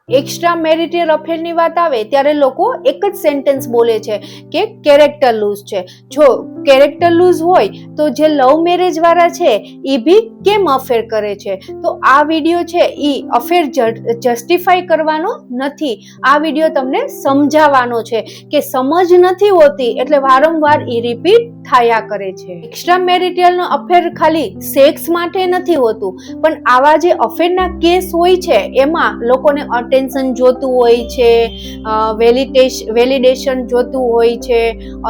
Extra marital અફેરની વાત આવે ત્યારે લોકો એક જ સેન્ટેન્સ બોલે છે કે કેરેક્ટર લૂઝ છે. જો કેરેક્ટર લૂઝ હોય તો જે લવ મેરેજ વાળા છે એ બી કેમ અફેર કરે છે? તો આ વિડીયો છે એ અફેર જસ્ટિફાઈ કરવાનો નથી. આ વિડીયો તમને સમજાવવાનો છે કે સમજ નથી હોતી એટલે વારંવાર એ રિપીટ થયા કરે છે. એક્સ્ટ્રા મેરિટલ નો અફેર ખાલી સેક્સ માટે નથી હોતું, પણ આવા જે અફેરના કેસ હોય છે એમાં લોકોને અટેન્શન જોતું હોય છે, વેલિડેશન જોતું હોય છે,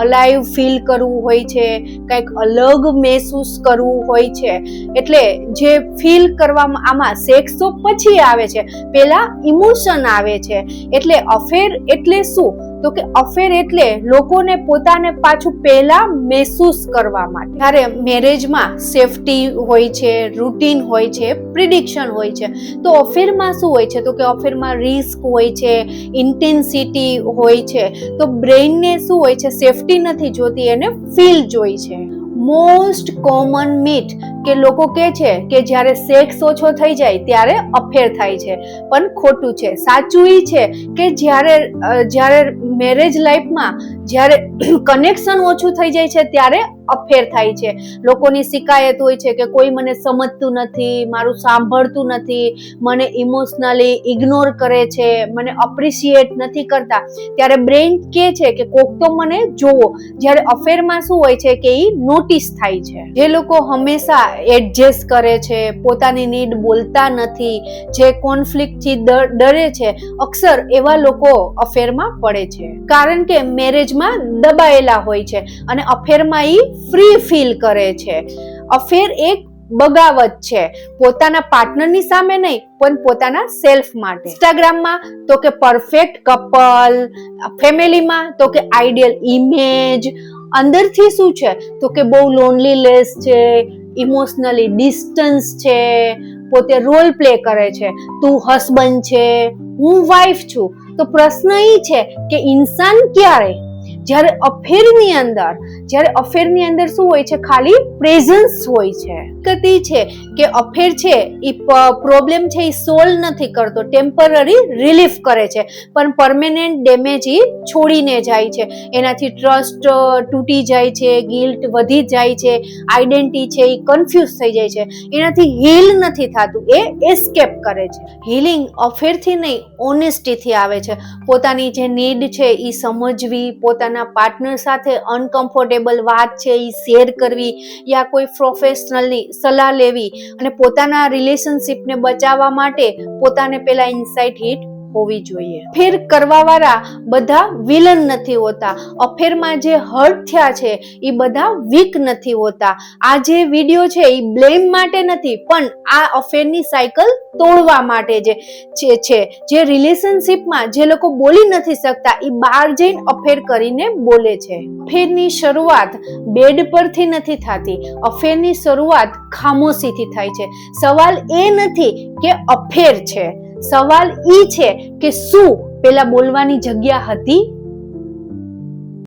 અલાઇવ ફીલ કરવું હોય છે, કંઈક અલગ મહેસૂસ કરવું હોય છે. એટલે જે ફીલ કરવામાં આમાં સેક્સ તો પછી આવે છે, પહેલા ઇમોશન આવે છે. એટલે અફેર એટલે શું? તો કે અફેર એટલે લોકોને પોતાને પાછું પહેલા મહેસૂસ કરવા માટે. ત્યારે મેરેજમાં સેફટી હોય છે, રૂટીન હોય છે, પ્રિડિક્શન હોય છે. તો અફેરમાં શું હોય છે? તો કે અફેરમાં રિસ્ક હોય છે, ઇન્ટેન્સિટી હોય છે. તો બ્રેઇનને શું હોય છે? સેફટી નથી જોતી, એને ફીલ જોઈ છે. મોસ્ટ કોમન મીથ કે લોકો કહે છે કે જ્યારે સેક્સ ઓછો થઈ જાય ત્યારે અફેર થાય છે, પણ ખોટું છે. સાચું એ છે કે જ્યારે મેરેજ લાઈફમાં જ્યારે કનેક્શન ઓછું થઈ જાય છે ત્યારે અફેર થાય છે. લોકોની શિકાયત હોય છે કે કોઈ મને સમજતું નથી, મારું સાંભળતું નથી, મને ઇમોશનલી ઇગ્નોર કરે છે, મને અપ્રિશિએટ નથી કરતા. ત્યારે બ્રેઇન કહે છે કે કોક તો મને જોવો. જ્યારે અફેરમાં શું હોય છે કે એ નોટિસ થાય છે. જે લોકો હંમેશા એડજસ્ટ કરે છે, પોતાની નીડ બોલતા નથી, જે કોન્ફ્લિક્ટથી ડરે છે, અક્સર એવા લોકો અફેરમાં પડે છે. કારણ કે મેરેજમાં દબાયેલા હોય છે અને અફેરમાં એ ફ્રી ફીલ કરે છે. અફેર એક બગાવત છે, પોતાના પાર્ટનરની સામે નહીં પણ પોતાના સેલ્ફ માટે. ઇન્સ્ટાગ્રામમાં તો કે પરફેક્ટ કપલ, ફેમિલીમાં તો કે આઈડિયલ ઇમેજ, અંદરથી શું છે? તો કે બહુ લોનલીનેસ છે, ઇમોશનલી ડિસ્ટન્સ છે, પોતે રોલ પ્લે કરે છે. તું હસબન્ડ છે, હું વાઇફ છું. તો પ્રશ્ન એ છે કે ઇન્સાન ક્યારે? જ્યારે અફેરની અંદર શું હોય છે? ખાલી પ્રેઝન્સ હોય છે. હકીકત છે કે અફેર છે એ પ્રોબ્લેમ છે એ સોલ્વ નથી કરતો, ટેમ્પરરી રિલીફ કરે છે, પણ પરમેનન્ટ ડેમેજ એ છોડીને જાય છે. એનાથી ટ્રસ્ટ તૂટી જાય છે, ગિલ્ટ વધી જાય છે, આઈડેન્ટિટી છે એ કન્ફ્યુઝ થઈ જાય છે. એનાથી હીલ નથી થતું, એ એસ્કેપ કરે છે. હીલિંગ અફેરથી નહીં, ઓનેસ્ટીથી આવે છે. પોતાની જે નીડ છે એ સમજવી, પોતાના પાર્ટનર સાથે અનકમ્ફર્ટેબલ વાત છે એ શેર કરવી, યા કોઈ પ્રોફેશનલની સલાહ લેવી, અને પોતાના રિલેશનશિપને બચાવવા માટે પોતાને પહેલા ઇનસાઇટ હિટ હોવી જોઈએ. અફેર કરવા વાળા બધા વિલન નથી હોતા. અફેરમાં જે હર્ટ થયા છે એ બધા વીક નથી હોતા. આ જે વિડીયો છે એ બ્લેમ માટે નથી, પણ આ અફેરની સાયકલ તોડવા માટે છે. જે રિલેશનશિપમાં જે લોકો બોલી નથી શકતા એ બહાર જઈને અફેર કરીને બોલે છે. અફેરની શરૂઆત બેડ પરથી નથી થતી, અફેરની શરૂઆત ખામોશીથી થાય છે. સવાલ એ નથી કે અફેર છે, સવાલ ઈ છે કે શું પેલા બોલવાની જગ્યા હતી?